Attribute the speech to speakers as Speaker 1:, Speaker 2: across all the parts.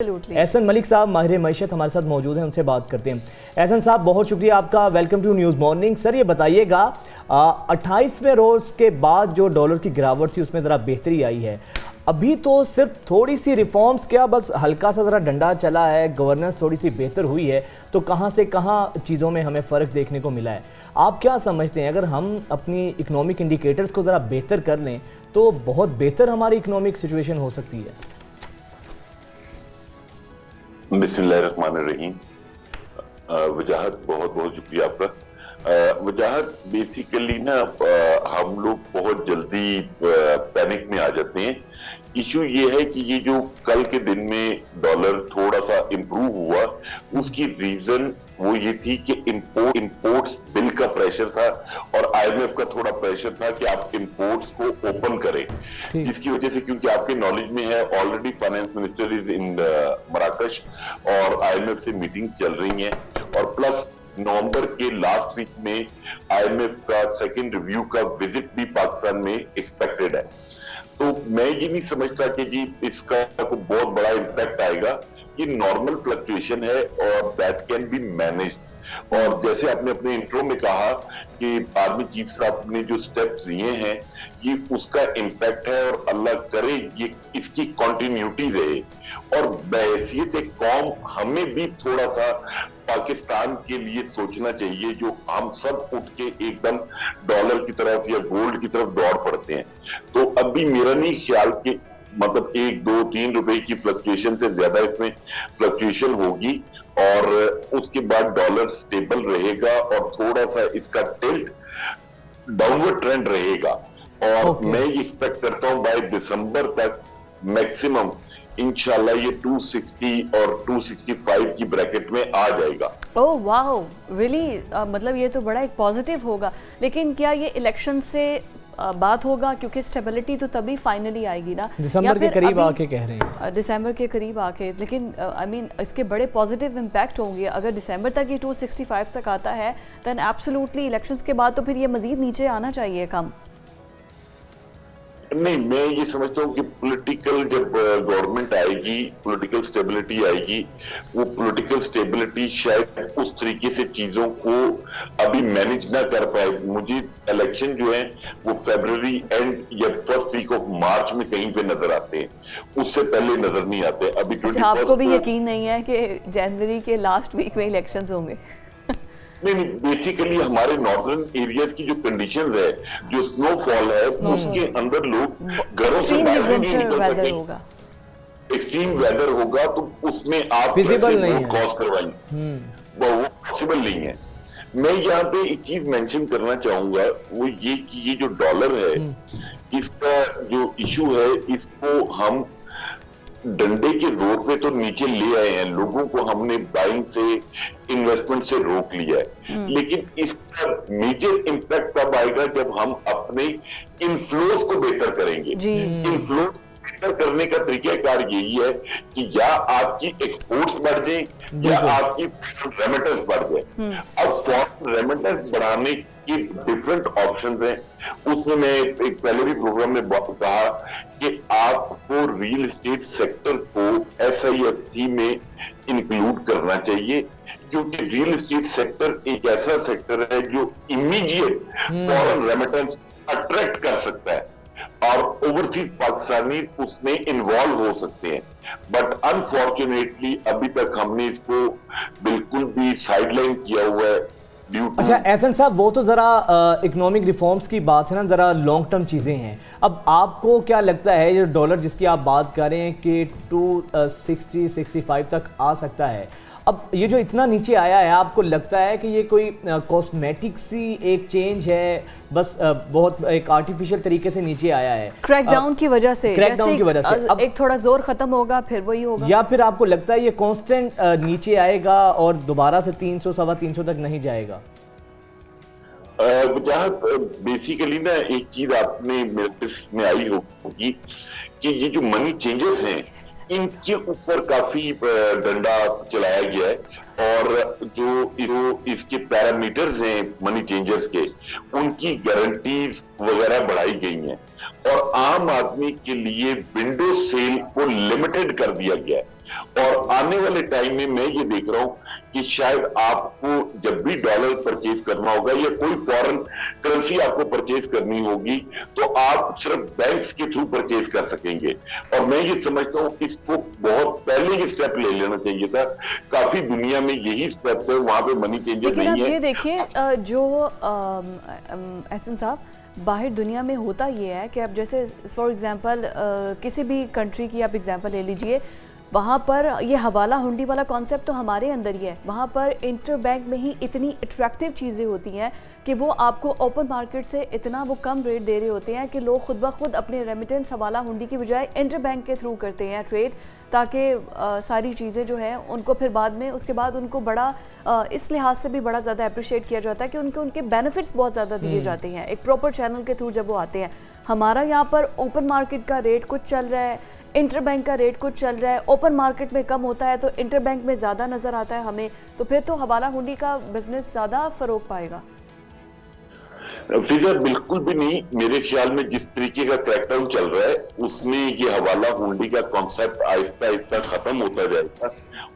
Speaker 1: एहसन मलिक साहब माहिर मईशत हमारे साथ मौजूद हैं, उनसे बात करते हैं। एहसन साहब, बहुत शुक्रिया आपका। Welcome to news morning. Sir ये बताइएगा, 28वें रोज के बाद जो डॉलर की गिरावट थी उसमें ज़रा बेहतरी आई है। अभी तो सिर्फ थोड़ी सी रिफॉर्म्स, क्या बस हल्का सा ज़रा डंडा चला है, गवर्नेंस थोड़ी सी बेहतर हुई है, तो कहाँ से कहाँ चीज़ों में हमें फ़र्क देखने को मिला है। आप क्या समझते हैं, अगर हम अपनी इकनॉमिक इंडिकेटर्स को ज़रा बेहतर कर लें तो बहुत बेहतर हमारी इकनॉमिक सिचुएशन हो सकती है?
Speaker 2: बिस्मिल्लाहिर्रहमानिर्रहीम। वजाहत बहुत बहुत शुक्रिया आपका। वजाहत बेसिकली ना हम लोग बहुत जल्दी पैनिक में आ जाते हैं। इशू ये है कि ये जो कल के दिन में डॉलर थोड़ा सा इम्प्रूव हुआ, उसकी रीजन वो ये थी कि इंपोर्ट्स बिल का प्रेशर था और आईएमएफ का थोड़ा प्रेशर था कि आप इंपोर्ट्स को ओपन करें, जिसकी वजह से, क्योंकि आपके नॉलेज में है already finance minister is in Marrakesh और आईएमएफ से मीटिंग्स चल रही हैं, और प्लस नवंबर के लास्ट वीक में आईएमएफ का सेकेंड रिव्यू का विजिट भी पाकिस्तान में एक्सपेक्टेड है। तो मैं ये नहीं समझता कि जी इसका कोई बहुत बड़ा इम्पैक्ट आएगा। ये नॉर्मल फ्लक्चुएशन है और दैट कैन बी मैनेज्ड। और जैसे आपने अपने इंट्रो में कहा कि आर्मी चीफ साहब ने जो स्टेप्स लिए हैं, ये उसका इम्पैक्ट है और अल्लाह करे ये इसकी कंटिन्यूटी रहे। और बहैसियत एक कौम हमें भी थोड़ा सा पाकिस्तान के लिए सोचना चाहिए, जो हम सब उठ के एकदम डॉलर की तरफ या गोल्ड की तरफ दौड़ पड़ते हैं। तो अभी मेरा नहीं ख्याल कि मतलब 1, 2, 3 रुपए की फ्लक्चुएशन से ज्यादा इसमें फ्लक्चुएशन होगी, और उसके बाद डॉलर स्टेबल रहेगा और थोड़ा सा इसका टिल्ट डाउनवर्ड ट्रेंड रहेगा। और मैं ये एक्सपेक्ट करता हूं बाय दिसंबर तक मैक्सिमम इंशाल्लाह ये 260 और 265 की ब्रैकेट में आ जाएगा।
Speaker 3: ओह वाओ, रियली, मतलब ये तो बड़ा एक पॉजिटिव होगा। लेकिन क्या ये इलेक्शन से बात होगा, क्योंकि स्टेबिलिटी तो तभी फाइनली आएगी ना,
Speaker 1: दिसंबर के करीब आके कह रहे हैं,
Speaker 3: दिसंबर के करीब आके। लेकिन आई मीन इसके बड़े पॉजिटिव इम्पैक्ट होंगे अगर दिसंबर तक ये 265 तक आता है, देन एब्सोल्युटली इलेक्शंस के बाद तो फिर ये मजीद नीचे आना चाहिए कम।
Speaker 2: नहीं, मैं ये समझता हूँ कि पॉलिटिकल जब गवर्नमेंट आएगी, पॉलिटिकल स्टेबिलिटी आएगी, वो पॉलिटिकल स्टेबिलिटी शायद उस तरीके से चीजों को अभी मैनेज ना कर पाए। मुझे इलेक्शन जो है वो फरवरी एंड या फर्स्ट वीक ऑफ मार्च में कहीं पे नजर आते हैं, उससे पहले नजर नहीं आते। अभी 21
Speaker 3: आपको भी यकीन नहीं है कि जनवरी के लास्ट वीक में इलेक्शंस होंगे?
Speaker 2: नहीं, बेसिकली हमारे नॉर्दर्न एरियाज की जो कंडीशंस है, जो स्नोफॉल है, उसके अंदर लोग घरों से बाहर नहीं निकल सकते। एक्सट्रीम वेदर होगा तो उसमें आप कैसे वोट कॉस्ट करवाएंगे, वो पॉसिबल नहीं है। मैं यहाँ पे एक चीज मेंशन करना चाहूंगा, वो ये कि ये जो डॉलर है, इसका जो इशू है, इसको हम डंडे के जोर पे तो नीचे ले आए हैं, लोगों को हमने बाइंग से, इन्वेस्टमेंट से रोक लिया है। लेकिन इसका मेजर इम्पैक्ट तब आएगा जब हम अपने इनफ्लोज को बेहतर करेंगे। इनफ्लो बेहतर करने का तरीकाकार यही है कि या आपकी एक्सपोर्ट्स बढ़ जाए या आपकी रेमिटेंस बढ़ जाए। अब फॉरेन रेमिटेंस बढ़ाने की डिफरेंट ऑप्शंस हैं। उसमें मैं एक पहले भी प्रोग्राम में कहा कि आपको रियल एस्टेट सेक्टर को SIFC में इंक्लूड करना चाहिए, क्योंकि रियल एस्टेट सेक्टर एक ऐसा सेक्टर है जो इमीडिएट फॉरेन रेमिटेंस अट्रैक्ट कर सकता है और ओवरसीज पाकिस्तानी उसमें इन्वॉल्व हो सकते हैं। बट अनफॉर्चुनेटली अभी तक हमने इसको बिल्कुल भी साइडलाइन किया हुआ है।
Speaker 1: अच्छा एहसन साहब, वो तो ज़रा इकोनॉमिक रिफॉर्म्स की बात है ना, ज़रा लॉन्ग टर्म चीज़ें हैं। अब आपको क्या लगता है ये डॉलर जिसकी आप बात कर रहे हैं कि 260-65 तक आ सकता है, अब ये जो इतना नीचे आया है, आपको लगता है कि ये कोई कॉस्मेटिक सी एक चेंज है, बस बहुत एक आर्टिफिशियल तरीके से नीचे आया है
Speaker 3: क्रैकडाउन की वजह से?
Speaker 1: क्रैकडाउन की वजह से
Speaker 3: अब एक थोड़ा जोर खत्म होगा फिर वही होगा,
Speaker 1: या फिर आपको लगता है ये कांस्टेंट नीचे आएगा और दोबारा से 300, 350 तक नहीं जाएगा?
Speaker 2: जहां बेसिकली ना एक चीज आपने मेरे में आई होगी कि ये जो मनी चेंजेस हैं, इनके ऊपर काफी डंडा चलाया गया है, और जो इसके पैरामीटर्स हैं मनी चेंजर्स के, उनकी गारंटीज वगैरह बढ़ाई गई हैं, और आम आदमी के लिए विंडो सेल को लिमिटेड कर दिया गया है। और आने वाले टाइम में मैं ये देख रहा हूं कि शायद आपको जब भी डॉलर परचेज करना होगा या कोई फॉरेन करेंसी आपको परचेज करनी होगी तो आप सिर्फ बैंक्स के थ्रू परचेज कर सकेंगे। और मैं ये समझता हूं इसको बहुत पहले ये स्टेप ले लेना चाहिए था। काफी दुनिया में यही स्टेप है, वहां पे मनी चेंजर
Speaker 3: लेकिन
Speaker 2: नहीं
Speaker 3: आप
Speaker 2: है।
Speaker 3: ये देखिए जो एहसन साहब, बाहर दुनिया में होता ये है कि अब जैसे फॉर एग्जांपल किसी भी कंट्री की आप एग्जांपल ले लीजिए, वहाँ पर ये हवाला हुंडी वाला कॉन्सेप्ट तो हमारे अंदर ही है। वहाँ पर इंटर बैंक में ही इतनी अट्रैक्टिव चीज़ें होती हैं कि वो आपको ओपन मार्केट से इतना वो कम रेट दे रहे होते हैं कि लोग खुद ब खुद अपने रेमिटेंस हवाला हुंडी की बजाय इंटर बैंक के थ्रू करते हैं ट्रेड, ताकि सारी चीज़ें जो हैं उनको फिर बाद में उसके बाद उनको बड़ा इस लिहाज से भी बड़ा ज़्यादा अप्रिशिएट किया जाता है कि उनके बेनिफिट्स बहुत ज़्यादा दिए जाते हैं एक प्रॉपर चैनल के थ्रू जब वो आते हैं। हमारा यहाँ पर ओपन मार्केट का रेट कुछ चल रहा है, इंटर बैंक का रेट कुछ चल रहा है, ओपन मार्केट में कम होता है तो इंटर बैंक में ज़्यादा नज़र आता है हमें, तो फिर तो हवाला हुंडी का बिजनेस ज़्यादा फ़रोग पाएगा।
Speaker 2: फिजा बिल्कुल भी नहीं। मेरे ख्याल में जिस तरीके का क्रैकडाउन चल रहा है उसमें ये हवाला हुंडी का कॉन्सेप्ट आहिस्ता आहिस्ता खत्म होता जाएगा।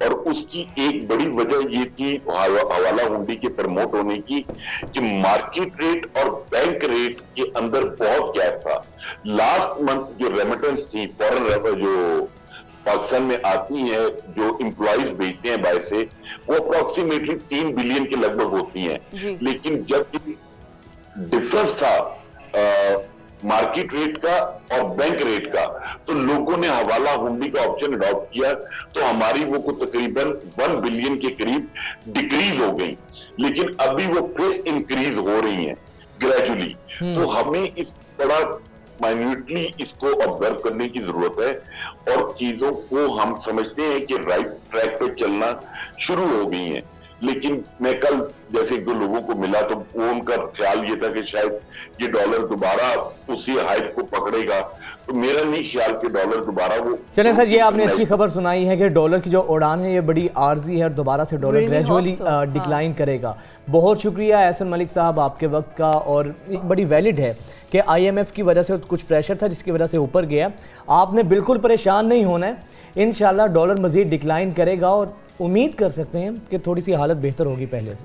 Speaker 2: और उसकी एक बड़ी वजह ये थी हवाला हुंडी के प्रमोट होने की कि मार्केट रेट और बैंक रेट के अंदर बहुत गैप था। लास्ट मंथ जो रेमिटेंस थी फॉरेन जो पाकिस्तान में आती है, जो एम्प्लॉइज भेजते हैं बाहर से, वो अप्रोक्सीमेटली 3 बिलियन के लगभग होती हैं। लेकिन जब डिफरेंस था मार्केट रेट का और बैंक रेट का, तो लोगों ने हवाला हुंडी का ऑप्शन अडॉप्ट किया, तो हमारी वो को तकरीबन 1 बिलियन के करीब डिक्रीज हो गई। लेकिन अभी वो फिर इंक्रीज हो रही हैं ग्रेजुअली। तो हमें इस बड़ा माइन्यूटली इसको ऑब्जर्व करने की जरूरत है और चीजों को हम समझते हैं कि राइट ट्रैक पे चलना शुरू हो गई हैं। लेकिन मैं कल जैसे 2 लोगों को मिला तो वो उनका ख्याल ये था कि शायद ये डॉलर दोबारा उसी हाइप को पकड़ेगा, तो मेरा नहीं ख्याल कि डॉलर दोबारा वो।
Speaker 1: चलें सर, ये आपने अच्छी खबर सुनाई है कि डॉलर की जो उड़ान है ये बड़ी आर्जी है और दोबारा से डॉलर ग्रेजुअली डिक्लाइन करेगा। बहुत शुक्रिया एहसन मलिक साहब आपके वक्त का, और बड़ी वैलिड है कि IMF की वजह से कुछ प्रेशर था जिसकी वजह से ऊपर गया। आपने बिल्कुल परेशान नहीं होना है, इंशाल्लाह डॉलर मज़ीद डिक्लाइन करेगा और उम्मीद कर सकते हैं कि थोड़ी सी हालत बेहतर होगी पहले से।